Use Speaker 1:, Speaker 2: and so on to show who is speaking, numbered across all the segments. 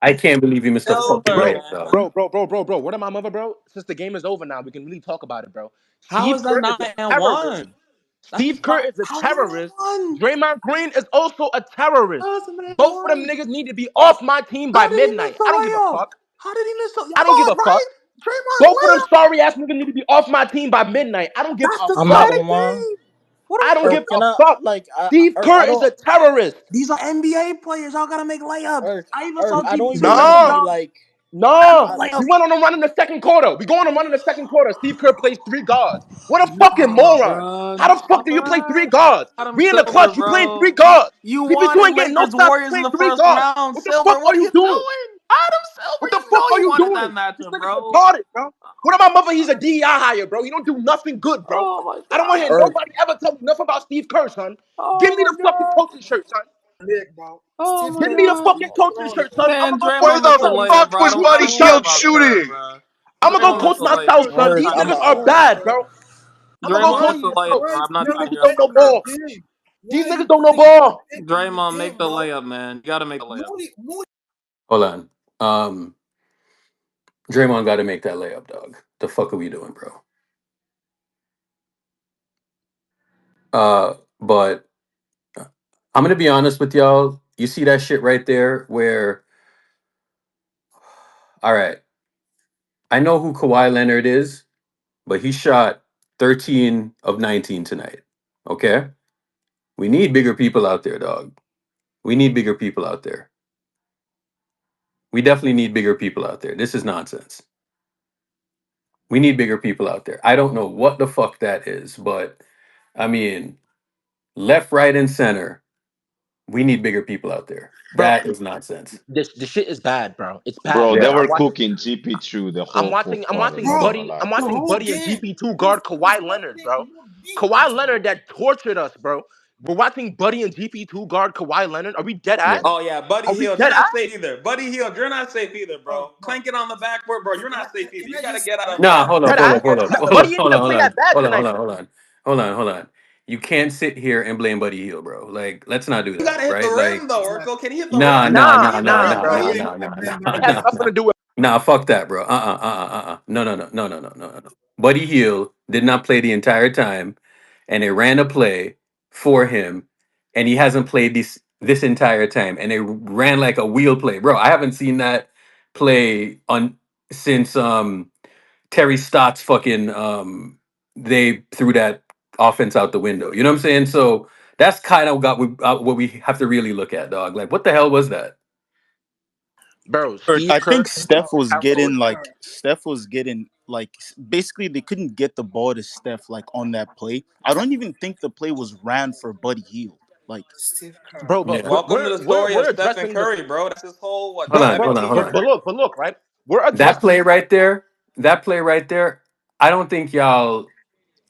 Speaker 1: I can't believe you missed a fucking
Speaker 2: Bro,
Speaker 3: Silver,
Speaker 1: layup, dog.
Speaker 3: man.
Speaker 2: What am I, mother, bro? Since the game is over now, we can really talk about it, bro.
Speaker 3: How
Speaker 2: Steve
Speaker 3: is that
Speaker 2: Kerr is a
Speaker 3: not and
Speaker 2: terrorist.
Speaker 3: one? That's
Speaker 2: Steve Kerr
Speaker 3: not.
Speaker 2: is a
Speaker 3: How's that not
Speaker 2: terrorist.
Speaker 3: one?
Speaker 2: Draymond Green is also a terrorist.
Speaker 3: How's that not
Speaker 2: Both of them
Speaker 3: one?
Speaker 2: niggas need to be off my team by
Speaker 3: How did he miss
Speaker 2: midnight.
Speaker 3: the
Speaker 2: I don't give a
Speaker 3: layup?
Speaker 2: fuck.
Speaker 3: How did he miss the?
Speaker 2: I
Speaker 3: Y'all
Speaker 2: don't give
Speaker 3: both
Speaker 2: a
Speaker 3: right?
Speaker 2: fuck.
Speaker 3: Draymond's
Speaker 2: Both of them
Speaker 3: layup.
Speaker 2: sorry ass niggas need to be off my team by midnight. I don't give
Speaker 3: That's
Speaker 2: a
Speaker 3: the
Speaker 4: I'm not
Speaker 2: fuck.
Speaker 4: gonna
Speaker 3: same
Speaker 4: lie.
Speaker 3: thing. What
Speaker 2: I
Speaker 3: the
Speaker 2: don't
Speaker 3: fuck?
Speaker 2: give
Speaker 4: Can
Speaker 2: a
Speaker 4: I
Speaker 2: fuck.
Speaker 4: like
Speaker 2: Steve Kerr
Speaker 4: I
Speaker 2: is
Speaker 4: don't
Speaker 2: a terrorist.
Speaker 3: These are NBA players. Y'all gotta make layups. I even saw
Speaker 4: I don't
Speaker 3: GP2
Speaker 4: even
Speaker 3: miss
Speaker 4: want
Speaker 3: a
Speaker 4: to
Speaker 2: Nah.
Speaker 4: be
Speaker 3: dunk.
Speaker 4: like
Speaker 3: Gotta
Speaker 2: No,
Speaker 3: make
Speaker 4: I,
Speaker 2: we
Speaker 3: layups.
Speaker 2: went on a run in the second quarter. We going on a run in the second quarter. Steve Kerr plays three guards. What a fucking
Speaker 3: Nah,
Speaker 2: moron!
Speaker 3: bruh.
Speaker 2: How the fuck do you play three
Speaker 3: Nah.
Speaker 2: guards?
Speaker 3: Adam
Speaker 2: We in the
Speaker 3: Silver,
Speaker 2: clutch. You playing three
Speaker 3: bro.
Speaker 2: guards.
Speaker 3: You
Speaker 2: CP2
Speaker 3: wanted
Speaker 2: ain't getting no
Speaker 3: Lakers
Speaker 2: stops.
Speaker 3: Warriors in
Speaker 2: Playing
Speaker 3: the
Speaker 2: three
Speaker 3: first
Speaker 2: guards.
Speaker 3: round.
Speaker 2: What the
Speaker 3: Silver,
Speaker 2: fuck are
Speaker 3: what are
Speaker 2: you
Speaker 3: you
Speaker 2: doing?
Speaker 3: doing? Adam Silver,
Speaker 2: What the
Speaker 3: you
Speaker 2: fuck
Speaker 3: know
Speaker 2: are
Speaker 3: you
Speaker 2: you
Speaker 3: wanted that
Speaker 2: doing? This
Speaker 3: matchup,
Speaker 2: nigga's
Speaker 3: bro.
Speaker 2: retarded, bro. What about my mother? He's a DEI hire, bro. He don't do nothing good, bro.
Speaker 3: Oh my
Speaker 2: I don't want to hear
Speaker 3: god.
Speaker 4: Irk,
Speaker 2: nobody ever tell me nothing about Steve Kerr, son. Give
Speaker 3: Oh
Speaker 2: me
Speaker 3: my
Speaker 2: the fucking
Speaker 3: god.
Speaker 2: coaching shirt, son.
Speaker 5: Nick, bro.
Speaker 3: Oh
Speaker 5: Steve
Speaker 3: my
Speaker 2: Give
Speaker 5: Kerr
Speaker 2: me the
Speaker 5: is
Speaker 3: god.
Speaker 2: fucking coaching
Speaker 5: alone.
Speaker 2: shirt, son. I'm
Speaker 3: Man,
Speaker 2: gonna go
Speaker 3: Draymond
Speaker 2: coach
Speaker 6: Where
Speaker 2: my
Speaker 3: missed the
Speaker 6: the
Speaker 2: South, son.
Speaker 3: layup,
Speaker 6: fuck
Speaker 3: bro. I
Speaker 6: was
Speaker 3: don't. I
Speaker 6: Buddy
Speaker 3: don't care
Speaker 6: Hield
Speaker 3: about Kerr,
Speaker 6: shooting?
Speaker 3: bro.
Speaker 2: I'm gonna go
Speaker 3: Draymond
Speaker 2: coach
Speaker 3: missed the
Speaker 2: my
Speaker 3: layup,
Speaker 2: South,
Speaker 3: bro.
Speaker 2: son.
Speaker 3: I'm
Speaker 4: Irk,
Speaker 2: These
Speaker 3: tired of
Speaker 4: I'm
Speaker 2: niggas
Speaker 3: y'all,
Speaker 2: are
Speaker 3: bro.
Speaker 2: bad, bro. I'm gonna go
Speaker 3: Draymond
Speaker 2: coach
Speaker 3: missed
Speaker 5: Why?
Speaker 3: the
Speaker 2: my
Speaker 3: layup,
Speaker 2: South.
Speaker 3: bro.
Speaker 5: Why
Speaker 3: I'm
Speaker 5: is
Speaker 3: not
Speaker 2: These
Speaker 3: tired of
Speaker 5: Draymond
Speaker 2: niggas
Speaker 3: y'all,
Speaker 2: don't know
Speaker 5: taking
Speaker 3: bro.
Speaker 5: the
Speaker 2: ball.
Speaker 5: game?
Speaker 2: These
Speaker 5: Why is
Speaker 2: niggas don't know
Speaker 5: Draymond
Speaker 2: ball.
Speaker 5: taking the
Speaker 3: Draymond, make
Speaker 5: game,
Speaker 3: the
Speaker 5: bro?
Speaker 3: layup, man. You gotta make the layup.
Speaker 5: Moody,
Speaker 1: Hold on. Draymond got to make that layup, dog. The fuck are we doing, bro? But I'm gonna be honest with y'all. You see that shit right there, where all right, I know who Kawhi Leonard is, but he shot 13 of 19 tonight. Okay, we need bigger people out there, dog. We need bigger people out there. We definitely need bigger people out there. This is nonsense. We need bigger people out there. I don't know what the fuck that is, but I mean, left, right, and center, we need bigger people out there.
Speaker 2: Bro,
Speaker 1: That is nonsense.
Speaker 2: the shit is bad, bro. It's bad,
Speaker 7: Bro,
Speaker 2: bro.
Speaker 7: they
Speaker 1: Yeah.
Speaker 7: were cooking GP2 the
Speaker 2: I'm
Speaker 7: whole
Speaker 2: watching.
Speaker 7: fourth
Speaker 2: I'm
Speaker 7: quarter.
Speaker 2: watching
Speaker 7: Not
Speaker 5: bro.
Speaker 7: gonna
Speaker 2: Buddy. I'm
Speaker 7: lie.
Speaker 5: The
Speaker 2: watching
Speaker 5: whole
Speaker 2: Buddy and
Speaker 5: game,
Speaker 2: GP2
Speaker 5: we
Speaker 2: guard
Speaker 5: we
Speaker 2: Kawhi Leonard,
Speaker 5: playing
Speaker 2: bro.
Speaker 5: no
Speaker 2: Kawhi
Speaker 5: defense, bro.
Speaker 2: Leonard that tortured us, bro. We're watching Buddy and GP2 guard Kawhi Leonard. Are we dead
Speaker 1: Yeah.
Speaker 2: ass?
Speaker 3: Oh yeah, Buddy
Speaker 2: Are we
Speaker 3: Hield. You're
Speaker 2: dead
Speaker 3: not
Speaker 2: ass?
Speaker 3: safe either. Buddy Hield, you're not safe either, bro.
Speaker 5: Bro,
Speaker 3: Clank it on the backboard, bro. You're
Speaker 5: can I
Speaker 3: not safe
Speaker 5: can,
Speaker 3: either.
Speaker 5: can
Speaker 3: You
Speaker 5: I
Speaker 3: gotta
Speaker 5: just
Speaker 3: get out
Speaker 5: can,
Speaker 3: of
Speaker 1: Nah,
Speaker 3: that.
Speaker 1: hold up,
Speaker 2: Dead
Speaker 1: hold
Speaker 3: You
Speaker 2: ass?
Speaker 1: up,
Speaker 3: gotta
Speaker 1: hold
Speaker 3: get
Speaker 1: up,
Speaker 3: out of
Speaker 1: hold
Speaker 3: that.
Speaker 1: up,
Speaker 2: Buddy ain't
Speaker 1: hold
Speaker 2: even
Speaker 1: on, hold
Speaker 2: play
Speaker 1: on,
Speaker 2: that bad
Speaker 1: hold on, hold
Speaker 2: tonight,
Speaker 1: on,
Speaker 2: bro.
Speaker 1: hold on, hold on, hold on. You can't sit here and blame Buddy Hield, bro. Like, let's not do
Speaker 3: You
Speaker 1: that,
Speaker 3: gotta hit the
Speaker 1: right? Like,
Speaker 3: rim though,
Speaker 5: exactly.
Speaker 3: Urkel. Can he hit the
Speaker 1: nah,
Speaker 3: rim?
Speaker 1: nah,
Speaker 3: Can he
Speaker 2: Nah,
Speaker 1: nah,
Speaker 3: hit the
Speaker 1: nah,
Speaker 2: nah,
Speaker 3: rim,
Speaker 1: nah,
Speaker 5: Bro,
Speaker 2: bro.
Speaker 1: nah,
Speaker 5: he
Speaker 3: bro?
Speaker 5: ain't
Speaker 1: nah,
Speaker 5: even
Speaker 1: nah,
Speaker 5: man
Speaker 1: nah,
Speaker 5: by
Speaker 2: It has
Speaker 1: nah,
Speaker 5: himself.
Speaker 2: nothing
Speaker 1: nah.
Speaker 2: to do with.
Speaker 1: Nah, fuck that, bro. No, no, no, no, no, no, no, no. Buddy Hield did not play the entire time, and they ran a play for him, and he hasn't played this entire time, and they ran like a wheel play, bro. I haven't seen that play on since Terry Stotts fucking they threw that offense out the window. You know what I'm saying? So that's kind of what we have to really look at, dog. Like, what the hell was that?
Speaker 2: Bro,
Speaker 4: Irk,
Speaker 2: Steve
Speaker 4: I
Speaker 2: Kerr
Speaker 4: think
Speaker 2: is
Speaker 5: Bro,
Speaker 2: a
Speaker 5: Steve
Speaker 2: terrorist.
Speaker 5: Kerr.
Speaker 4: Steph was getting like basically they couldn't get the ball to Steph like on that play. I don't even think the play was ran for Buddy Hield. Like
Speaker 5: Steve Kerr.
Speaker 2: Bro, but
Speaker 1: Yeah.
Speaker 3: Welcome to the story of
Speaker 2: we're
Speaker 3: Stephen
Speaker 2: addressing the
Speaker 3: Curry, bro. That's his whole
Speaker 1: Hold
Speaker 2: bro,
Speaker 1: on,
Speaker 2: bro.
Speaker 1: hold on, hold
Speaker 3: identity.
Speaker 1: on.
Speaker 2: But look, right? We're
Speaker 1: That
Speaker 2: addressing.
Speaker 1: play right there, that play right there, I don't think y'all.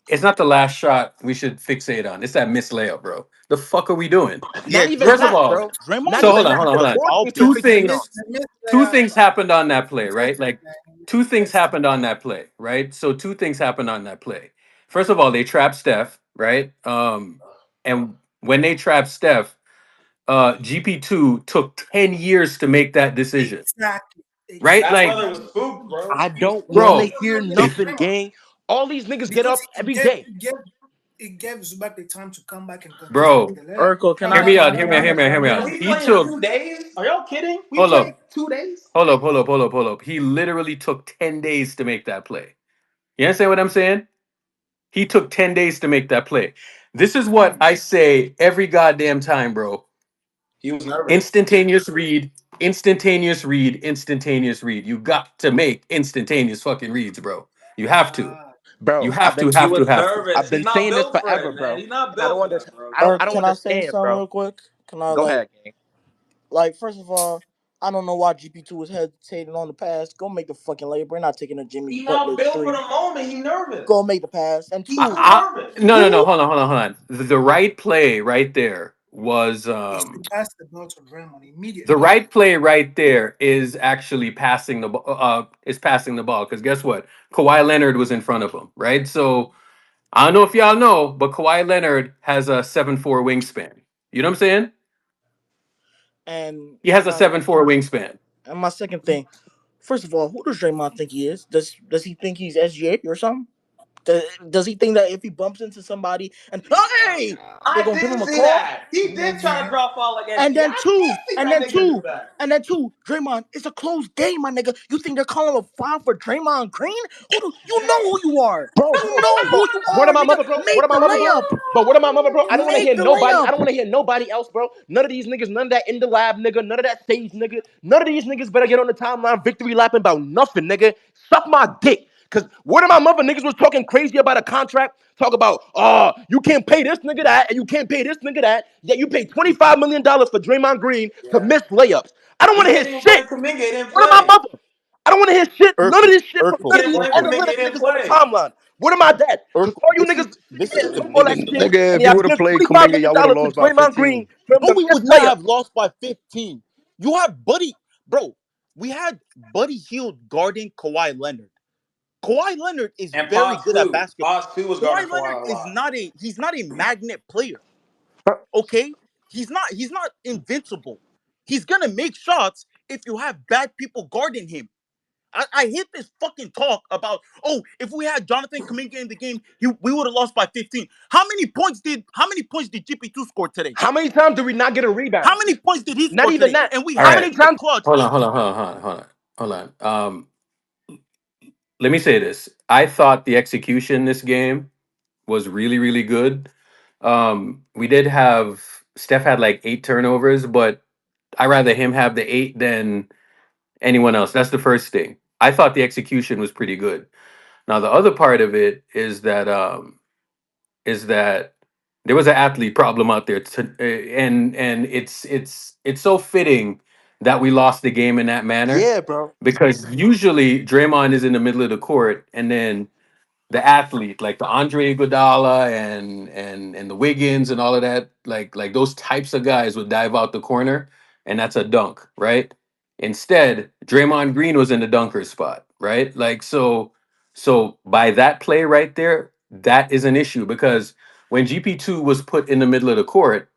Speaker 1: It's not the last shot we should fixate on. It's that missed layup, bro. The fuck are we doing?
Speaker 4: yeah,
Speaker 2: Not even
Speaker 1: First of
Speaker 4: Draymond
Speaker 2: that,
Speaker 1: all,
Speaker 2: bro. Not
Speaker 4: Draymond
Speaker 1: so
Speaker 2: even
Speaker 1: hold on,
Speaker 2: that.
Speaker 4: wasn't
Speaker 1: hold on,
Speaker 2: The
Speaker 1: hold
Speaker 4: even
Speaker 1: on.
Speaker 2: fourth
Speaker 4: foul
Speaker 2: thing to
Speaker 1: Two
Speaker 4: playing.
Speaker 2: fixate on.
Speaker 1: things,
Speaker 5: The missed
Speaker 1: two
Speaker 5: layup.
Speaker 1: things happened on that
Speaker 5: We
Speaker 1: play, right?
Speaker 5: fixed it,
Speaker 1: Like,
Speaker 5: man.
Speaker 1: two
Speaker 5: We
Speaker 1: things
Speaker 5: fixed
Speaker 1: happened on that play, right? So two things happened on that play. First of all, they trapped Steph, right? And when they trapped Steph, GP2 took 10 years to make that
Speaker 5: it.
Speaker 1: decision,
Speaker 5: Exactly.
Speaker 1: right?
Speaker 3: That
Speaker 1: Like,
Speaker 3: brother
Speaker 5: Exactly.
Speaker 3: was spooked, bro.
Speaker 2: I
Speaker 5: He was
Speaker 2: don't want to
Speaker 1: bro,
Speaker 5: focused
Speaker 2: hear
Speaker 5: on against
Speaker 2: nothing,
Speaker 5: Draymond
Speaker 2: gang. All these niggas get
Speaker 5: because
Speaker 2: up every day.
Speaker 5: it gave Zubac the time to come back and continue to make
Speaker 1: bro,
Speaker 5: the layup.
Speaker 4: Urkel, can
Speaker 1: hear
Speaker 4: I
Speaker 1: me
Speaker 5: Draymond
Speaker 1: out,
Speaker 4: can
Speaker 5: didn't
Speaker 4: I
Speaker 1: hear
Speaker 5: do
Speaker 1: me out,
Speaker 4: can
Speaker 1: hear
Speaker 4: I
Speaker 5: that.
Speaker 1: me out, hear me
Speaker 3: Bro,
Speaker 1: out.
Speaker 3: he
Speaker 1: He
Speaker 3: played in
Speaker 1: took,
Speaker 3: 2 days? Are y'all kidding? We
Speaker 1: hold
Speaker 3: played
Speaker 1: up,
Speaker 3: 2 days?
Speaker 1: hold up. He literally took 10 days to make that play. You understand what I'm saying? He took 10 days to make that play. This is what I say every goddamn time, bro.
Speaker 3: He was nervous.
Speaker 1: Instantaneous read, instantaneous read, instantaneous read. You got to make instantaneous fucking reads, bro. You have to.
Speaker 5: Uh,
Speaker 1: You
Speaker 2: Bro,
Speaker 1: have to,
Speaker 3: He
Speaker 1: have to,
Speaker 3: was
Speaker 1: have to.
Speaker 3: nervous.
Speaker 2: I've
Speaker 3: He's
Speaker 2: been
Speaker 3: not
Speaker 2: saying this
Speaker 3: built for
Speaker 2: forever,
Speaker 3: it, man.
Speaker 2: bro.
Speaker 3: He's not
Speaker 2: And I
Speaker 3: built
Speaker 2: don't
Speaker 3: for that,
Speaker 2: understand.
Speaker 3: bro.
Speaker 2: I
Speaker 4: Irk,
Speaker 2: don't
Speaker 4: can I say
Speaker 2: understand,
Speaker 4: something
Speaker 2: bro.
Speaker 4: real quick? Can I
Speaker 2: Go ahead, gang.
Speaker 4: like first of all, I don't know why GP2 was hesitating on the pass. Go make the fucking layup. We're not taking a Jimmy
Speaker 3: He's
Speaker 4: Butler
Speaker 3: not built for
Speaker 4: three.
Speaker 3: the moment. He's
Speaker 4: Go
Speaker 3: nervous.
Speaker 4: make the pass. And
Speaker 3: He's
Speaker 4: two,
Speaker 3: too nervous.
Speaker 1: No, no, no.
Speaker 4: who
Speaker 1: Hold on. The right play right there was
Speaker 5: is to pass the ball to Draymond
Speaker 1: the
Speaker 5: immediately.
Speaker 1: right play right there is actually passing the is passing the ball, because guess what? Kawhi Leonard was in front of him, right? So I don't know if y'all know, but Kawhi Leonard has a 7'4" wingspan. You know what I'm saying?
Speaker 3: And
Speaker 1: He has a 7'4" wingspan.
Speaker 3: and my second thing, first of all, who does Draymond think he is? Does he think he's SGA or something? Does he think that if he bumps into somebody and hey, they're
Speaker 6: I
Speaker 3: gonna give
Speaker 6: did
Speaker 3: him a
Speaker 6: see
Speaker 3: call?
Speaker 6: that. He did try to drop fall like
Speaker 3: And then two,
Speaker 6: and
Speaker 3: and then two, Draymond, it's a close game, my nigga. You think they're calling a foul for Draymond Green? You know who you are.
Speaker 2: Bro,
Speaker 3: You know who you are.
Speaker 2: what am I
Speaker 3: Nigga.
Speaker 2: mother, bro?
Speaker 3: Make
Speaker 2: What am I
Speaker 3: the
Speaker 2: mother, bro?
Speaker 3: layup.
Speaker 2: But what am I mother, bro? I don't want to
Speaker 3: Make
Speaker 2: hear
Speaker 3: the
Speaker 2: nobody.
Speaker 3: layup.
Speaker 2: I don't want to hear nobody else, bro. None of these niggas, none of that in the lab nigga, none of that stage nigga, none of these niggas better get on the timeline victory lapping about nothing, nigga. Suck my dick. Cause what am my mother niggas was talking crazy about a contract? Talk about, you can't pay this nigga that, and you can't pay this nigga that. Yet you pay $25 million for Draymond Green to miss layups. I don't want to hear shit. What am I mother? I don't want to hear shit. None of this shit from none of these analytic niggas on the timeline. What am I that? Cause all you niggas
Speaker 4: This is the
Speaker 2: talk all that
Speaker 4: biggest
Speaker 2: shit,
Speaker 4: point.
Speaker 8: Nigga,
Speaker 2: and
Speaker 8: if you
Speaker 2: y'all
Speaker 8: would have
Speaker 2: give
Speaker 8: played
Speaker 2: $25
Speaker 8: Kuminga,
Speaker 2: million
Speaker 8: y'all would have
Speaker 2: to
Speaker 8: lost by
Speaker 2: Draymond Green
Speaker 8: 15.
Speaker 2: for him
Speaker 4: No,
Speaker 2: to
Speaker 4: we
Speaker 2: miss
Speaker 4: would not have
Speaker 2: layups.
Speaker 4: lost by 15. You have we had Buddy Hield guarding Kawhi Leonard. Kawhi Leonard is
Speaker 6: And
Speaker 4: very
Speaker 6: Pops
Speaker 4: good at
Speaker 6: too.
Speaker 4: basketball.
Speaker 6: Pops too was guarding
Speaker 4: Kawhi
Speaker 6: Kawhi
Speaker 4: Leonard
Speaker 6: a
Speaker 4: is
Speaker 6: lot.
Speaker 4: he's not a magnet player. Okay? He's not invincible. He's gonna make shots if you have bad people guarding him. I hate this fucking talk about, if we had Jonathan Kuminga in the game, we would have lost by 15. How many points did GP2 score today?
Speaker 2: How many times did we not get a rebound?
Speaker 4: How many points did he
Speaker 2: Not
Speaker 4: score
Speaker 2: even
Speaker 4: today?
Speaker 2: that.
Speaker 4: And we
Speaker 1: All
Speaker 2: How
Speaker 4: had
Speaker 1: right.
Speaker 2: many
Speaker 4: him in the
Speaker 2: times?
Speaker 4: clutch.
Speaker 1: Hold on. Let me say this. I thought the execution this game was really, really good. We did have Steph had like 8 turnovers, but I rather him have the 8 than anyone else. That's the first thing. I thought the execution was pretty good. Now the other part of it is that there was an athlete problem out there, and it's so fitting that we lost the game in that manner
Speaker 2: Yeah, bro.
Speaker 1: because usually Draymond is in the middle of the court, and then the athlete like the Andre Iguodala and the Wiggins and all of that, like those types of guys would dive out the corner, and that's a dunk, right? Instead, Draymond Green was in the dunker spot, right? So by that play right there, that is an issue because when GP2 was put in the middle of the court,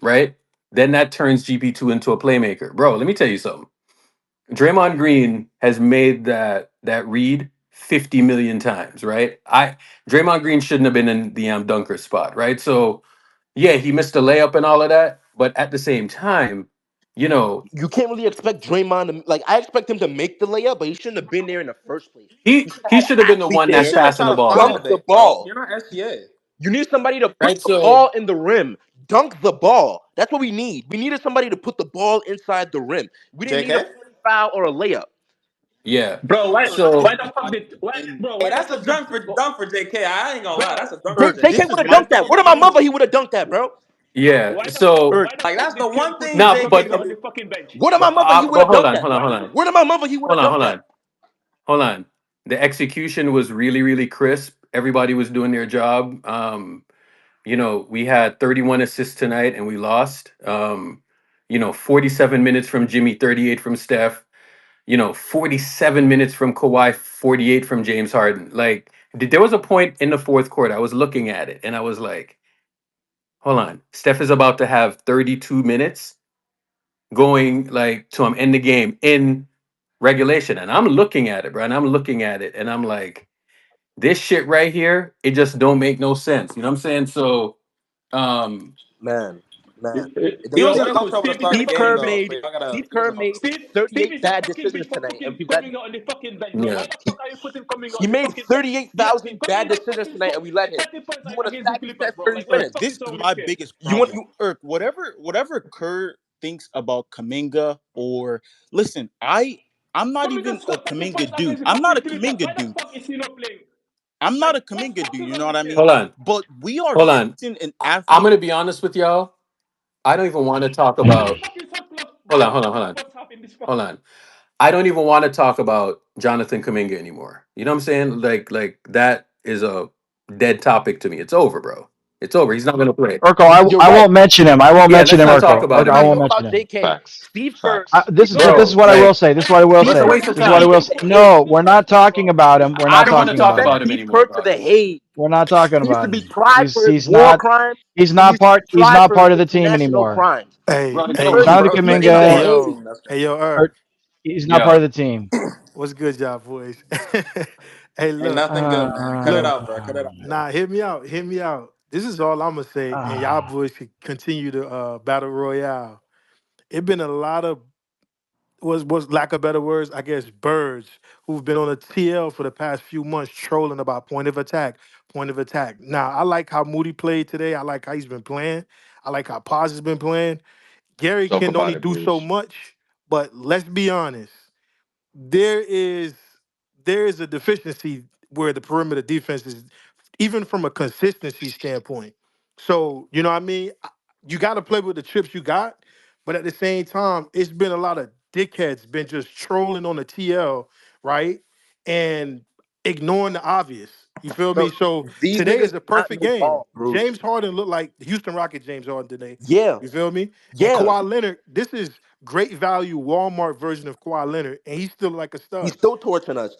Speaker 1: right? Then that turns GP2 into a playmaker. Bro, let me tell you something. Draymond Green has made that read 50 million times, right? Draymond Green shouldn't have been in the dunker spot, right? So yeah, he missed a layup and all of that, but at the same time, you know,
Speaker 2: You can't really expect Draymond to like. I expect him to make the layup, but he shouldn't have been there in the first place.
Speaker 1: he
Speaker 2: You should have
Speaker 1: he
Speaker 2: had
Speaker 1: should
Speaker 2: an
Speaker 1: have been the
Speaker 2: athlete
Speaker 1: one
Speaker 6: He
Speaker 1: that's
Speaker 2: there,
Speaker 6: shouldn't
Speaker 1: passing the
Speaker 6: try to
Speaker 1: ball
Speaker 6: foul
Speaker 2: dunk
Speaker 1: out.
Speaker 6: the
Speaker 2: the
Speaker 6: bench, bro.
Speaker 2: ball.
Speaker 6: You're not SGA.
Speaker 2: You need somebody to put
Speaker 1: Right?
Speaker 2: the
Speaker 1: So
Speaker 2: ball in the rim, dunk the ball. That's what we need. We needed somebody to put the ball inside the rim. We didn't need a
Speaker 6: JK?
Speaker 2: foul or a layup.
Speaker 1: yeah.
Speaker 9: Bro,
Speaker 1: So
Speaker 4: And
Speaker 6: Hey,
Speaker 9: why the
Speaker 6: that's a
Speaker 9: fuck did
Speaker 6: dunk for JK. I ain't gonna lie. That's a dunk for
Speaker 4: Erk,
Speaker 6: JK.
Speaker 2: JK
Speaker 4: this
Speaker 2: would
Speaker 4: is
Speaker 2: have
Speaker 4: my
Speaker 2: dunked that. What am my mother? He would have dunked that, bro.
Speaker 1: yeah. So
Speaker 4: Erk,
Speaker 6: Like that's the one thing
Speaker 1: now,
Speaker 6: JK
Speaker 1: but
Speaker 6: can do.
Speaker 2: What am my mother? He would
Speaker 1: but
Speaker 2: have dunked that, bro.
Speaker 1: hold on,
Speaker 2: What am my mother? He would have dunked that.
Speaker 1: hold on. The execution was really, really crisp. Everybody was doing their job. We had 31 assists tonight and we lost. 47 minutes from Jimmy, 38 from Steph. 47 minutes from Kawhi, 48 from James Harden. Like, there was a point in the fourth quarter, I was looking at it and I was like, hold on. Steph is about to have 32 minutes going like to end the game in regulation. And I'm looking at it, bro. And I'm looking at it and I'm like, this shit right here, it just don't make no sense. You know what I'm saying? So, um,
Speaker 2: Man. It
Speaker 6: He
Speaker 2: doesn't
Speaker 6: was
Speaker 2: make
Speaker 6: in
Speaker 2: any
Speaker 6: control
Speaker 2: sense.
Speaker 6: for the start of the game though, so y'all gotta.
Speaker 2: Steve
Speaker 6: He was
Speaker 2: Kerr
Speaker 6: in control.
Speaker 2: made
Speaker 9: Steve
Speaker 2: 38
Speaker 9: is a
Speaker 2: bad
Speaker 9: fucking
Speaker 2: decisions
Speaker 9: bitch for
Speaker 2: tonight, and
Speaker 9: fucking
Speaker 2: we let
Speaker 9: coming out on the fucking bench, bro.
Speaker 1: yeah.
Speaker 9: Why the fuck are you putting coming out
Speaker 2: he
Speaker 9: on the
Speaker 2: made
Speaker 9: fucking bench? Yeah,
Speaker 2: 38,000
Speaker 9: coming
Speaker 2: bad
Speaker 9: out
Speaker 2: decisions
Speaker 9: fucking
Speaker 2: tonight, and we let him.
Speaker 9: 30 points
Speaker 2: You want to
Speaker 9: against the
Speaker 2: stack
Speaker 9: Clippers,
Speaker 2: Steph
Speaker 9: bro.
Speaker 2: 30
Speaker 9: Like, what the
Speaker 4: Erk,
Speaker 2: minutes?
Speaker 9: fuck is
Speaker 4: this is
Speaker 9: wrong with
Speaker 4: my
Speaker 9: this kid?
Speaker 4: biggest
Speaker 2: You want
Speaker 4: problem.
Speaker 2: you
Speaker 4: Whatever Kerr thinks about Kaminga, or listen, I'm not
Speaker 9: Kuminga
Speaker 4: even a
Speaker 9: scored 30
Speaker 4: Kaminga
Speaker 9: points
Speaker 4: dude.
Speaker 9: against the
Speaker 4: I'm not a
Speaker 9: fucking Clippers.
Speaker 4: Kaminga
Speaker 9: Why the
Speaker 4: dude.
Speaker 9: fuck is he not playing?
Speaker 4: I'm not
Speaker 9: Like,
Speaker 4: a
Speaker 9: what the
Speaker 4: Kaminga
Speaker 9: fuck
Speaker 4: dude,
Speaker 9: is
Speaker 4: you
Speaker 9: wrong
Speaker 4: know what
Speaker 9: with
Speaker 4: I
Speaker 9: this
Speaker 4: mean?
Speaker 9: kid?
Speaker 1: Hold on.
Speaker 4: But we are
Speaker 1: Hold on.
Speaker 4: facing an
Speaker 1: I'm
Speaker 4: athlete.
Speaker 1: gonna be honest with y'all. I don't even want to talk
Speaker 9: Why the
Speaker 1: about.
Speaker 9: fuck is
Speaker 1: Hold on, hold on, hold on,
Speaker 9: what's happening this
Speaker 1: hold
Speaker 9: fucking
Speaker 1: on. I don't even want to talk about Jonathan Kaminga anymore. You know what I'm saying? Like that is a dead topic to me. It's over, bro. It's over. He's not gonna play.
Speaker 10: Urkel,
Speaker 2: you're
Speaker 10: I
Speaker 2: right.
Speaker 10: won't mention him. I won't
Speaker 1: Yeah,
Speaker 10: mention
Speaker 1: let's
Speaker 10: him,
Speaker 1: not talk
Speaker 10: Urkel.
Speaker 1: about
Speaker 10: Urkel,
Speaker 1: him
Speaker 10: I
Speaker 2: Not
Speaker 10: won't
Speaker 2: talk
Speaker 1: anymore,
Speaker 2: about
Speaker 10: mention him.
Speaker 2: JK.
Speaker 7: Facts.
Speaker 2: Steve Kerr.
Speaker 7: Facts.
Speaker 10: This is
Speaker 1: bro.
Speaker 10: what I will
Speaker 1: Like,
Speaker 10: say. This is what I will
Speaker 1: it's a
Speaker 10: say.
Speaker 1: waste of
Speaker 10: This is what I
Speaker 1: time.
Speaker 10: will say. No, we're not talking about him. We're
Speaker 1: I
Speaker 10: not
Speaker 1: don't want to
Speaker 10: talking
Speaker 2: He
Speaker 1: talk
Speaker 10: about
Speaker 2: sent
Speaker 10: him.
Speaker 1: about him
Speaker 2: Steve
Speaker 1: anymore,
Speaker 2: Kerr to
Speaker 1: dog.
Speaker 2: the Hague.
Speaker 8: We're not talking
Speaker 2: He used to
Speaker 8: about
Speaker 2: be
Speaker 8: him.
Speaker 2: tried for his
Speaker 8: He's
Speaker 2: war
Speaker 8: not
Speaker 2: crimes.
Speaker 8: he's
Speaker 2: He
Speaker 8: not
Speaker 2: used to be
Speaker 8: part he's
Speaker 2: tried
Speaker 8: not
Speaker 2: for
Speaker 8: part of the team
Speaker 2: international
Speaker 8: anymore.
Speaker 2: crimes.
Speaker 10: Hey,
Speaker 1: Bro,
Speaker 2: He's
Speaker 1: no,
Speaker 10: hey,
Speaker 8: Jonathan
Speaker 2: dirty. He's
Speaker 1: bro.
Speaker 2: in the
Speaker 10: hey,
Speaker 8: Kaminga,
Speaker 10: yo,
Speaker 2: game.
Speaker 10: hey, yo,
Speaker 8: or he's not part
Speaker 1: Yo,
Speaker 8: of the team.
Speaker 10: what's good, y'all boys? Hey,
Speaker 6: Ain't
Speaker 10: look,
Speaker 6: nothing good, man. Cut it
Speaker 10: look,
Speaker 6: out, bro. Cut it out.
Speaker 10: nah, hear me out, hear me out. This is all I'm gonna say, and y'all
Speaker 8: Uh,
Speaker 10: boys can continue to battle royale. It been a lot of was lack of better words, I guess, birds who've been on a TL for the past few months trolling about point of attack, point of attack. Now, I like how Moody played today. I like how he's been playing. I like how Paz has been playing. Gary
Speaker 7: Talk
Speaker 10: can
Speaker 7: about
Speaker 10: only
Speaker 7: it,
Speaker 10: do so
Speaker 7: Bruce.
Speaker 10: much, but let's be honest. There is there is a deficiency where the perimeter defense is even from a consistency standpoint. So, you know what I mean? You got to play with the chips you got, but at the same time, it's been a lot of dickheads been just trolling on the TL, right? And ignoring the obvious. You feel me?
Speaker 2: Bro,
Speaker 10: So
Speaker 2: these
Speaker 10: today
Speaker 2: niggas
Speaker 10: is a
Speaker 2: not
Speaker 10: perfect
Speaker 2: no
Speaker 10: game.
Speaker 2: ball, Bruce.
Speaker 10: James Harden looked like the Houston Rocket James Harden today.
Speaker 2: Yeah,
Speaker 10: You feel me? And
Speaker 2: yeah.
Speaker 10: Kawhi Leonard, this is great value Walmart version of Kawhi Leonard, and he's still like a
Speaker 2: He's
Speaker 10: stud.
Speaker 2: still torching us.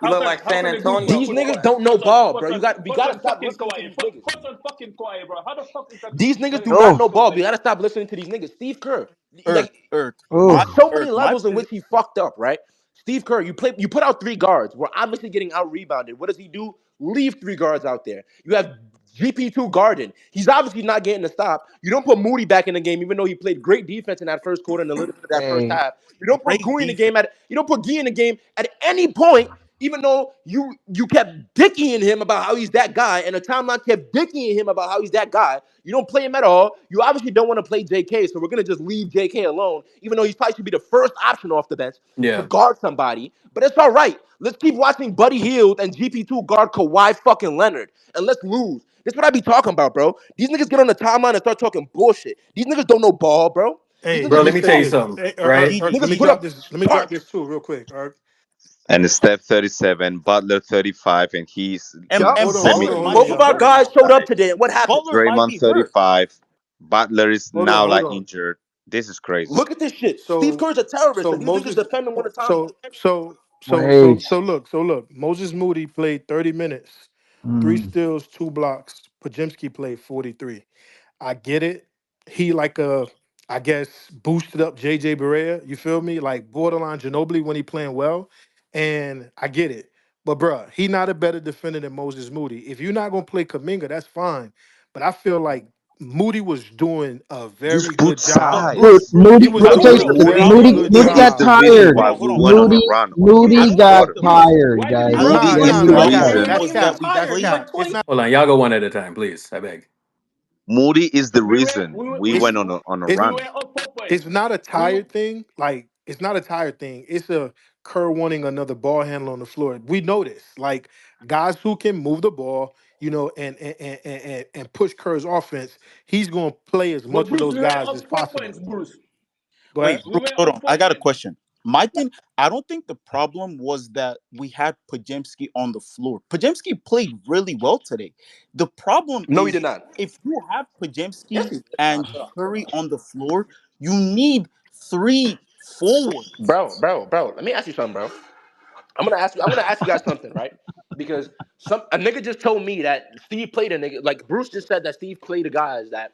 Speaker 6: He look like
Speaker 9: How
Speaker 6: San
Speaker 9: can they do
Speaker 6: Antonio
Speaker 9: fuck
Speaker 2: These
Speaker 9: with
Speaker 2: niggas
Speaker 6: Kawhi.
Speaker 9: Kawhi?
Speaker 2: don't know ball, bro. We
Speaker 9: Focus
Speaker 2: gotta
Speaker 9: on
Speaker 2: stop
Speaker 9: fucking
Speaker 2: listening to
Speaker 9: Kawhi.
Speaker 2: these niggas.
Speaker 9: Focus on fucking Kawhi, bro. How the fuck is that
Speaker 2: These niggas
Speaker 9: gonna
Speaker 2: do
Speaker 9: do
Speaker 2: not
Speaker 8: oh,
Speaker 2: know
Speaker 9: anything
Speaker 2: ball.
Speaker 9: for
Speaker 2: We
Speaker 9: you?
Speaker 2: gotta stop listening to these niggas. Steve Kerr,
Speaker 4: Irk,
Speaker 2: like,
Speaker 4: Irk,
Speaker 8: oh,
Speaker 4: my
Speaker 2: there's so many
Speaker 4: Irk, my
Speaker 2: levels in which he fucked up, right? Steve Kerr, you put out three guards. We're obviously getting out rebounded. What does he do? Leave three guards out there. You have GP2 guarding. He's obviously not getting the stop. You don't put Moody back in the game, even though he played great defense in that first quarter and a little bit of that first
Speaker 8: hey,
Speaker 2: half. You don't put
Speaker 4: great
Speaker 2: Gui in the
Speaker 4: defense.
Speaker 2: game at you don't put Gui in the game at any point, even though you kept dickying him about how he's that guy, and the timeline kept dickying him about how he's that guy. You don't play him at all. You obviously don't want to play JK, so we're gonna just leave JK alone, even though he's probably should be the first option off the bench to
Speaker 1: yeah.
Speaker 2: guard somebody. But it's all right. Let's keep watching Buddy Hield and GP2 guard Kawhi fucking Leonard, and let's lose. This is what I be talking about, bro. These niggas get on the timeline and start talking bullshit. These niggas don't know ball, bro. These
Speaker 10: Hey,
Speaker 2: niggas
Speaker 1: Bro,
Speaker 10: let me
Speaker 1: let
Speaker 2: just
Speaker 1: me
Speaker 10: say
Speaker 1: tell you
Speaker 2: talk.
Speaker 10: this.
Speaker 1: something,
Speaker 10: Hey,
Speaker 1: right?
Speaker 10: Let
Speaker 2: Niggas
Speaker 10: me
Speaker 2: put
Speaker 10: drop
Speaker 2: up
Speaker 10: this. Let me drop
Speaker 2: sparks.
Speaker 10: this too, real quick.
Speaker 7: And Steph 37, Butler 35, and he's
Speaker 4: And
Speaker 2: Yup.
Speaker 10: Hold
Speaker 4: and
Speaker 10: on, hold
Speaker 7: semi
Speaker 4: Butler
Speaker 10: on, hold on,
Speaker 4: might
Speaker 2: Both
Speaker 4: be
Speaker 2: of our
Speaker 10: y'all.
Speaker 4: hurt.
Speaker 2: guys showed up today, and what happened?
Speaker 4: Butler might
Speaker 7: Draymond
Speaker 4: be hurt.
Speaker 7: 35. Butler is
Speaker 10: Hold on,
Speaker 7: now
Speaker 10: hold
Speaker 7: like
Speaker 10: on.
Speaker 7: injured. This is crazy.
Speaker 2: Look at this shit. Steve
Speaker 10: So,
Speaker 2: Kerr's a terrorist,
Speaker 10: so
Speaker 2: and these niggas
Speaker 10: Moses,
Speaker 2: defend him on the timeline.
Speaker 10: so, so, so, so,
Speaker 8: wait.
Speaker 10: so look. Moses Moody played 30 minutes, three
Speaker 8: Mm,
Speaker 10: steals, two blocks. Pajemski played 43. I get it. He like I guess boosted up JJ Barea. You feel me? Like borderline Ginobili when he playing well, and I get it. But bruh, he not a better defender than Moses Moody. If you're not gonna play Kaminga, that's fine. But I feel like Moody was doing a very
Speaker 7: Just put
Speaker 10: good job.
Speaker 9: But
Speaker 8: dude,
Speaker 9: Bruce,
Speaker 7: size.
Speaker 9: Bruce,
Speaker 10: He
Speaker 8: Moody.
Speaker 10: was
Speaker 8: Let
Speaker 9: how
Speaker 8: me tell
Speaker 9: can
Speaker 8: you
Speaker 10: doing
Speaker 9: you
Speaker 10: a
Speaker 8: something.
Speaker 9: wait?
Speaker 7: Moody
Speaker 9: How
Speaker 10: very
Speaker 9: can
Speaker 8: Moody,
Speaker 7: is
Speaker 9: you
Speaker 10: good
Speaker 8: Moody
Speaker 9: wait?
Speaker 7: Moody
Speaker 8: got
Speaker 7: is the
Speaker 10: job.
Speaker 7: reason
Speaker 4: Hold
Speaker 8: tired.
Speaker 7: why
Speaker 4: on,
Speaker 7: we
Speaker 4: hold on,
Speaker 7: went
Speaker 4: hold
Speaker 7: on a
Speaker 4: on.
Speaker 8: Moody,
Speaker 7: run in the
Speaker 8: Moody
Speaker 7: fourth
Speaker 8: got
Speaker 7: quarter.
Speaker 9: Bruce,
Speaker 8: tired,
Speaker 9: why did
Speaker 8: guys.
Speaker 9: you
Speaker 10: Nah,
Speaker 9: leave
Speaker 4: I
Speaker 10: nah,
Speaker 9: him?
Speaker 4: think
Speaker 10: nah.
Speaker 4: the
Speaker 9: Why
Speaker 10: That's
Speaker 9: did you
Speaker 10: cap.
Speaker 4: reason
Speaker 9: leave
Speaker 10: That's
Speaker 4: was
Speaker 9: him
Speaker 4: that
Speaker 10: cap.
Speaker 4: we
Speaker 10: That's
Speaker 9: tired? He
Speaker 4: played.
Speaker 10: cap.
Speaker 9: went
Speaker 10: It's
Speaker 9: 20.
Speaker 10: not.
Speaker 1: Hold on, y'all go one at a time, please. I beg.
Speaker 7: Moody is the
Speaker 9: We were
Speaker 7: reason
Speaker 9: we were
Speaker 7: we
Speaker 9: we,
Speaker 10: It's
Speaker 7: went on a
Speaker 10: it's
Speaker 9: we
Speaker 7: run.
Speaker 9: were up 4 points.
Speaker 10: it's not a
Speaker 9: We
Speaker 10: tired thing. Like it's not a tired thing. It's a Kerr wanting another ball handler on the floor. We know this. Like guys who can move the ball, and push Kerr's offense. He's going to play as
Speaker 9: but
Speaker 10: much of
Speaker 9: Bruce,
Speaker 10: those
Speaker 9: we were
Speaker 10: guys as
Speaker 9: up four
Speaker 10: possible.
Speaker 9: points, Bruce.
Speaker 10: Go
Speaker 4: Wait,
Speaker 10: ahead.
Speaker 9: We
Speaker 4: Bruce,
Speaker 9: were
Speaker 4: hold
Speaker 9: up
Speaker 4: on. I
Speaker 9: four
Speaker 4: got a
Speaker 9: points.
Speaker 4: question. My thing, I don't think the problem was that we had Pajemski on the floor. Pajemski played really well today. The problem
Speaker 2: No, he did
Speaker 4: is
Speaker 2: not.
Speaker 4: if you have
Speaker 2: Yes,
Speaker 4: Pajemski
Speaker 2: he did. Nah,
Speaker 4: and
Speaker 2: shut up.
Speaker 4: Curry on the floor, you need three forwards.
Speaker 2: Bro. Let me ask you something, bro. I'm gonna ask you guys something, right? Because a nigga just told me that Steve played a nigga like Bruce just said that Steve played the guys that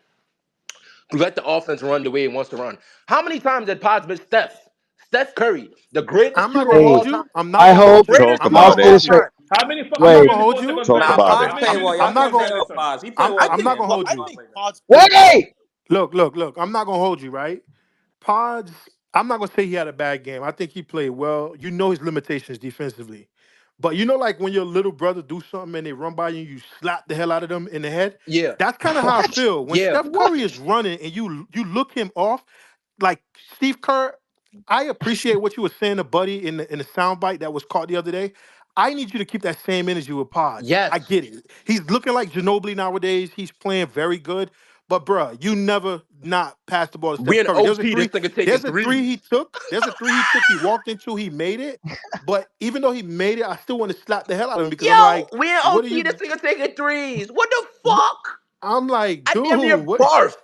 Speaker 2: let the offense run the way it wants to run. How many times had Pods been Steph Curry, the greatest
Speaker 10: I'm not
Speaker 2: shooter
Speaker 10: going
Speaker 2: of
Speaker 10: to
Speaker 8: Hey,
Speaker 2: all
Speaker 10: hold
Speaker 2: time,
Speaker 10: you. I'm not
Speaker 8: I
Speaker 10: going to
Speaker 2: the
Speaker 8: hope.
Speaker 10: hold you.
Speaker 2: greatest
Speaker 7: Talk
Speaker 10: I'm
Speaker 2: shooter
Speaker 10: not
Speaker 8: I'll
Speaker 2: of
Speaker 7: about
Speaker 10: going to
Speaker 8: say
Speaker 7: it.
Speaker 2: all
Speaker 8: this
Speaker 10: hold you.
Speaker 8: right.
Speaker 2: time.
Speaker 9: How many
Speaker 10: I'm
Speaker 9: fucking
Speaker 10: not
Speaker 8: Wait,
Speaker 10: going to
Speaker 9: minutes
Speaker 10: hold
Speaker 9: was he
Speaker 10: you.
Speaker 9: gonna
Speaker 7: Talk
Speaker 9: play?
Speaker 6: Nah,
Speaker 7: about
Speaker 6: Paz
Speaker 7: it.
Speaker 9: How
Speaker 6: played
Speaker 9: many
Speaker 6: well.
Speaker 9: fucking
Speaker 6: Y'all
Speaker 10: I'm not
Speaker 6: can't
Speaker 9: minutes
Speaker 10: going
Speaker 6: say
Speaker 9: was
Speaker 10: to
Speaker 9: he
Speaker 6: that
Speaker 9: gonna
Speaker 6: about
Speaker 9: play?
Speaker 6: Paz. He played
Speaker 10: I'm
Speaker 6: well
Speaker 4: I
Speaker 10: I'm
Speaker 4: think
Speaker 10: not
Speaker 6: today.
Speaker 10: going to hold
Speaker 4: I
Speaker 10: you.
Speaker 4: think Pods played
Speaker 8: wait.
Speaker 10: Look. I'm not gonna hold you, right? Pods, I'm not gonna say he had a bad game. I think he played well. You know his limitations defensively. But you know, like when your little brother do something and they run by you and you slap the hell out of them in the head?
Speaker 2: Yeah,
Speaker 10: That's kind of how I
Speaker 8: What?
Speaker 10: feel. When
Speaker 2: yeah.
Speaker 10: Steph
Speaker 8: What?
Speaker 10: Curry is running and you look him off, like Steve Kerr, I appreciate what you were saying to Buddy in the soundbite that was caught the other day. I need you to keep that same energy with Pods.
Speaker 2: Yes.
Speaker 10: I get it. He's looking like Ginobili nowadays. He's playing very good. But bruh, you never not pass the ball to
Speaker 2: We
Speaker 10: Steph
Speaker 2: in
Speaker 10: Curry.
Speaker 2: OT, this nigga taking
Speaker 10: There's a three
Speaker 2: threes.
Speaker 10: he took. There's a three he took. He walked into. He made it. But even though he made it, I still want to slap the hell out of him because I'm
Speaker 2: Yo,
Speaker 10: like,
Speaker 2: we in
Speaker 10: what are
Speaker 2: OT, this
Speaker 10: you?
Speaker 2: nigga taking threes. What the fuck?
Speaker 10: I'm like,
Speaker 2: I damn
Speaker 10: dude,
Speaker 2: near
Speaker 10: what?
Speaker 2: barfed.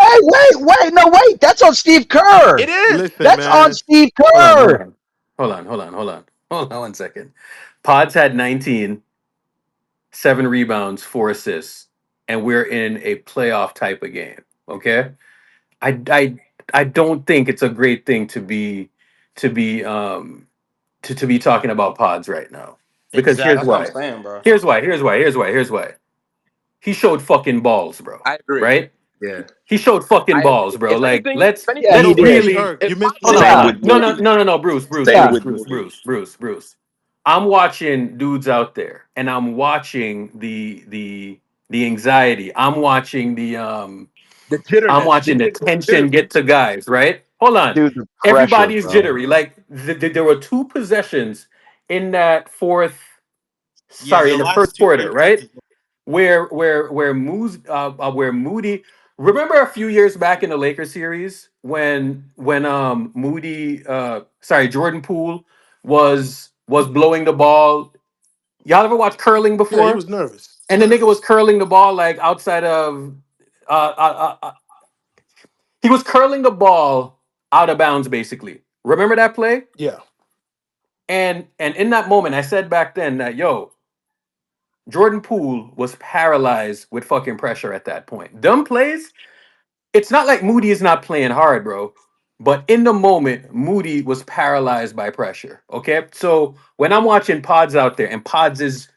Speaker 8: Hey, wait. No, wait. That's on Steve
Speaker 2: It
Speaker 8: Kerr.
Speaker 2: is.
Speaker 10: Listen,
Speaker 8: That's on
Speaker 10: man.
Speaker 8: Steve
Speaker 1: Hold on, hold
Speaker 8: Kerr.
Speaker 1: on. Hold on, hold on, hold on. Hold on one second. Pods had 19. 7 rebounds, 4 assists, and we're in a playoff type of game. Okay, I I I don't think it's a great thing to be to be talking about Pods right now because here's
Speaker 2: That's what I'm
Speaker 4: Exactly.
Speaker 1: why.
Speaker 2: saying, bro.
Speaker 1: Here's why. He showed fucking balls, bro.
Speaker 2: I agree.
Speaker 1: Right?
Speaker 2: Yeah,
Speaker 1: He showed fucking
Speaker 2: I
Speaker 1: balls,
Speaker 2: agree.
Speaker 1: bro.
Speaker 2: If
Speaker 1: Like
Speaker 2: anything,
Speaker 1: let's
Speaker 8: Yeah, he
Speaker 1: let's
Speaker 8: did.
Speaker 1: really
Speaker 10: Erg,
Speaker 2: if
Speaker 10: you missed the
Speaker 2: Pods
Speaker 1: hold
Speaker 2: was
Speaker 1: on.
Speaker 7: Same
Speaker 10: shot.
Speaker 7: with
Speaker 2: healthy,
Speaker 7: Moody. Same
Speaker 8: Yeah.
Speaker 7: with Moody.
Speaker 1: Bruce. I'm watching dudes out there, and I'm watching the anxiety.
Speaker 2: the
Speaker 1: I'm
Speaker 2: jitterness,
Speaker 1: watching
Speaker 2: these
Speaker 1: the
Speaker 2: niggas are
Speaker 1: tension
Speaker 2: jittery.
Speaker 1: get to guys. Right? Hold on.
Speaker 8: Dude, the pressure,
Speaker 1: Everybody's
Speaker 8: bro.
Speaker 1: jittery. Like there were two possessions in that fourth.
Speaker 4: Yeah,
Speaker 1: Sorry,
Speaker 4: the
Speaker 1: in the
Speaker 4: last
Speaker 1: first
Speaker 4: two
Speaker 1: quarter. Right?
Speaker 4: quarters.
Speaker 1: Where Moody. Remember a few years back in the Lakers series when Moody, sorry, Jordan Poole was blowing the ball. Y'all ever watch curling
Speaker 10: Yeah, he
Speaker 1: before?
Speaker 10: was nervous.
Speaker 1: And the nigga was curling the ball like outside of uh, uh, uh, uh, he was curling the ball out of bounds basically. Remember that play?
Speaker 10: Yeah.
Speaker 1: And in that moment, I said back then that yo, Jordan Poole was paralyzed with fucking pressure at that point. Dumb plays. It's not like Moody is not playing hard, bro. But in the moment, Moody was paralyzed by pressure. Okay. So when I'm watching Pods out there and Pods is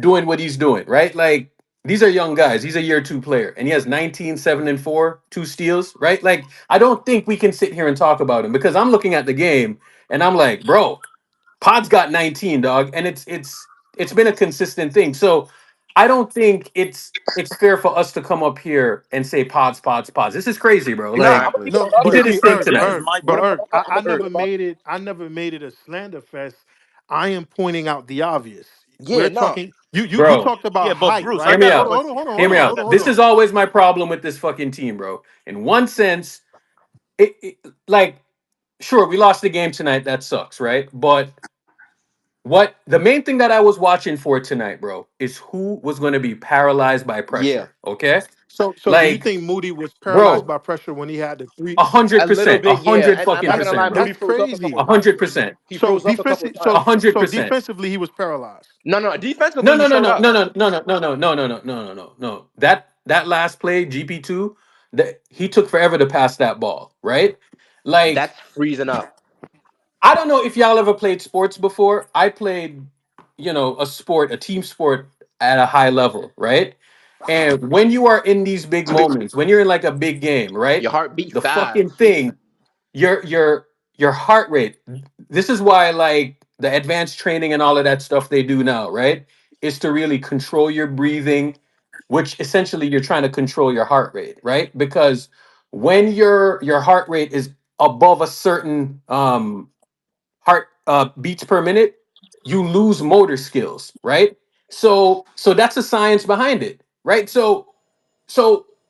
Speaker 1: doing what he's doing, right? Like these are young guys. He's a year two player and he has 19, 7 and 4, 2 steals, right? Like I don't think we can sit here and talk about him because I'm looking at the game and I'm like, bro, Pod's got 19, dog, and it's been a consistent thing. So I don't think it's fair for us to come up here and say Pods. This is crazy, bro.
Speaker 2: Nah, I'm
Speaker 1: Like
Speaker 2: gonna
Speaker 4: Exactly.
Speaker 2: keep it
Speaker 10: No,
Speaker 2: 100
Speaker 1: he
Speaker 10: but
Speaker 1: did
Speaker 2: with
Speaker 1: his
Speaker 10: see,
Speaker 2: you.
Speaker 1: thing
Speaker 10: Erg,
Speaker 4: This
Speaker 1: tonight.
Speaker 4: is
Speaker 10: Erg,
Speaker 4: my
Speaker 10: but
Speaker 2: What
Speaker 4: point.
Speaker 10: Erg,
Speaker 2: about
Speaker 10: I
Speaker 2: I'm gonna,
Speaker 10: never made it a slander fest. I am pointing out the obvious.
Speaker 2: yeah,
Speaker 10: We're
Speaker 2: no,
Speaker 10: talking. You
Speaker 1: Bro,
Speaker 10: talked about
Speaker 4: Yeah, but
Speaker 10: height,
Speaker 4: Bruce, I
Speaker 1: hear
Speaker 10: right?
Speaker 1: me
Speaker 4: got a
Speaker 10: Hold
Speaker 1: out.
Speaker 10: on,
Speaker 4: question.
Speaker 1: Hear me
Speaker 4: Hold on,
Speaker 1: out.
Speaker 4: let
Speaker 1: This
Speaker 4: Bruce
Speaker 1: is
Speaker 4: finish.
Speaker 1: always my problem with this fucking team, bro. In one sense, like sure, we lost the game tonight. That sucks, right? But what the main thing that I was watching for tonight, bro, is who was going to be paralyzed by
Speaker 2: yeah,
Speaker 1: pressure. Okay,
Speaker 10: So do you
Speaker 1: like,
Speaker 10: think Moody was paralyzed
Speaker 1: bro,
Speaker 10: by pressure when he had the three?
Speaker 1: a hundred
Speaker 2: a little
Speaker 1: percent, a
Speaker 2: bit, yeah.
Speaker 1: hundred
Speaker 2: And I'm
Speaker 1: fucking
Speaker 2: not gonna lie,
Speaker 1: percent, bro,
Speaker 2: Moody
Speaker 10: That's
Speaker 2: froze up a couple
Speaker 1: a
Speaker 10: crazy.
Speaker 2: times.
Speaker 1: hundred percent,
Speaker 2: He
Speaker 10: So
Speaker 2: froze up a couple
Speaker 10: defensive.
Speaker 2: times.
Speaker 1: a
Speaker 10: So
Speaker 1: hundred
Speaker 10: so
Speaker 1: percent.
Speaker 10: defensively, he was paralyzed.
Speaker 2: No,
Speaker 1: No,
Speaker 2: defensively he
Speaker 1: no, no,
Speaker 2: showed
Speaker 1: no,
Speaker 2: up.
Speaker 1: no, no, no, no, no, no, no, no, no, no, no, no, no. That last play, GP2, that he took forever to pass that ball, right? Like,
Speaker 2: That's freezing up.
Speaker 1: I don't know if y'all ever played sports before. I played, a sport, a team sport at a high level, right? And when you are in these big moments, when you're in like a big game, right?
Speaker 2: Your heart beat
Speaker 1: The
Speaker 2: fast.
Speaker 1: fucking thing, your heart rate. This is why like the advanced training and all of that stuff they do now, right? Is to really control your breathing, which essentially you're trying to control your heart rate, right? Because when your heart rate is above a certain heart beats per minute, you lose motor skills, right? So that's a science behind it, right? So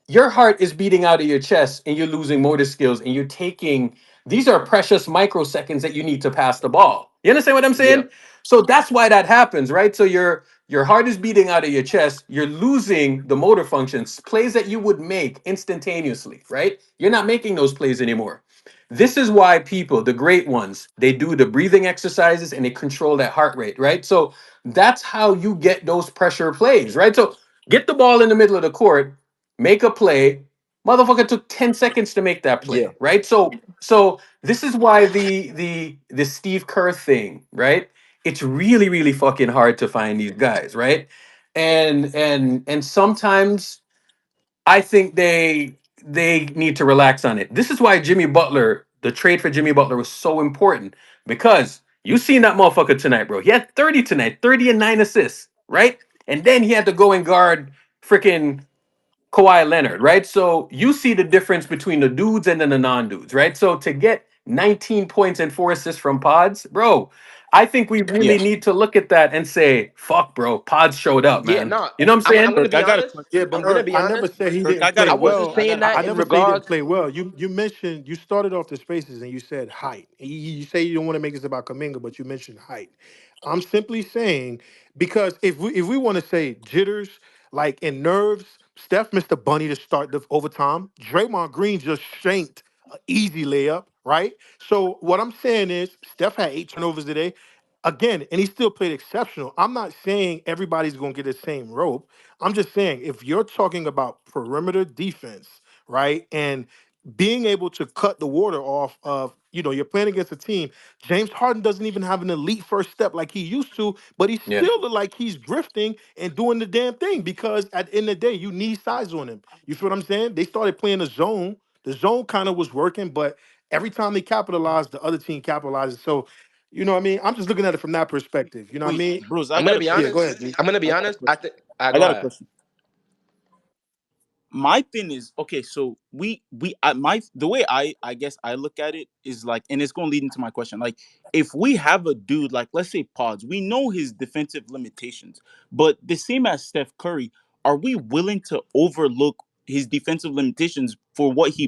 Speaker 1: your heart is beating out of your chest and you're losing motor skills and you're taking these are precious microseconds that you need to pass the ball. You understand what I'm
Speaker 2: Yeah,
Speaker 1: saying? So that's why that happens, right? So your heart is beating out of your chest, you're losing the motor functions, plays that you would make instantaneously, right? You're not making those plays anymore. This is why people, the great ones, they do the breathing exercises and they control that heart rate, right? So that's how you get those pressure plays, right? So get the ball in the middle of the court, make a play. Motherfucker took 10 seconds to make that
Speaker 2: yeah,
Speaker 1: play, right? So this is why the Steve Kerr thing, right? It's really, really fucking hard to find these guys, right? And sometimes I think they need to relax on it. This is why Jimmy Butler, the trade for Jimmy Butler was so important because you seen that motherfucker tonight, bro. He had 30 tonight, 30 and 9 assists, right? And then he had to go and guard freaking Kawhi Leonard, right? So you see the difference between the dudes and then the non-dudes, right? So to get 19 points and 4 assists from Pods, bro, I think we
Speaker 2: yeah,
Speaker 1: really need to look at that and say, fuck, bro, Pods showed up,
Speaker 2: yeah.
Speaker 1: man.
Speaker 2: No,
Speaker 1: You know what I'm
Speaker 2: I'm
Speaker 1: saying?
Speaker 2: gonna
Speaker 4: Kirk,
Speaker 2: be
Speaker 4: I got a
Speaker 2: honest.
Speaker 4: question.
Speaker 10: Yeah,
Speaker 2: I'm
Speaker 10: but
Speaker 2: gonna
Speaker 10: Erg,
Speaker 2: be
Speaker 10: I never
Speaker 2: honest.
Speaker 10: said he
Speaker 4: Kirk, I
Speaker 10: didn't
Speaker 4: got
Speaker 10: play
Speaker 4: a
Speaker 2: I wasn't
Speaker 4: question.
Speaker 10: well.
Speaker 2: saying that
Speaker 10: I
Speaker 2: in
Speaker 10: never say he didn't
Speaker 2: regards.
Speaker 10: play well. You mentioned you started off the spaces and you said height. You say you don't want to make this about Kaminga, but you mentioned height. I'm simply saying because if we want to say jitters like in nerves, Steph missed a bunny to start the overtime. Draymond Green just shanked an easy layup, right? So what I'm saying is Steph had 8 turnovers today. again, and he still played exceptional. I'm not saying everybody's going to get the same rope. I'm just saying if you're talking about perimeter defense, right, and being able to cut the water off of, you're playing against a team. James Harden doesn't even have an elite first step like he used to, but he
Speaker 1: Yeah.
Speaker 10: still look like he's drifting and doing the damn thing because at the end of the day, you need size on him. You feel what I'm saying? They started playing the zone. The zone kind of was working, but every time they capitalized, the other team capitalized. So, you know what I mean? I'm just looking at it from that perspective. You know what I
Speaker 4: Wait,
Speaker 10: mean?
Speaker 4: bros, I
Speaker 2: I'm
Speaker 4: got
Speaker 2: gonna
Speaker 4: a
Speaker 2: be
Speaker 10: Yeah, go
Speaker 4: question.
Speaker 2: honest.
Speaker 10: ahead, G.
Speaker 2: I'm gonna
Speaker 4: I
Speaker 2: be
Speaker 4: got a
Speaker 2: honest. I
Speaker 4: question.
Speaker 2: think.
Speaker 4: I
Speaker 2: Go
Speaker 4: got a
Speaker 2: ahead.
Speaker 4: question. My thing is, okay, so the way I guess I look at it is like, and it's going to lead into my question. Like, if we have a dude like, let's say Pods, we know his defensive limitations, but the same as Steph Curry, are we willing to overlook his defensive limitations for what he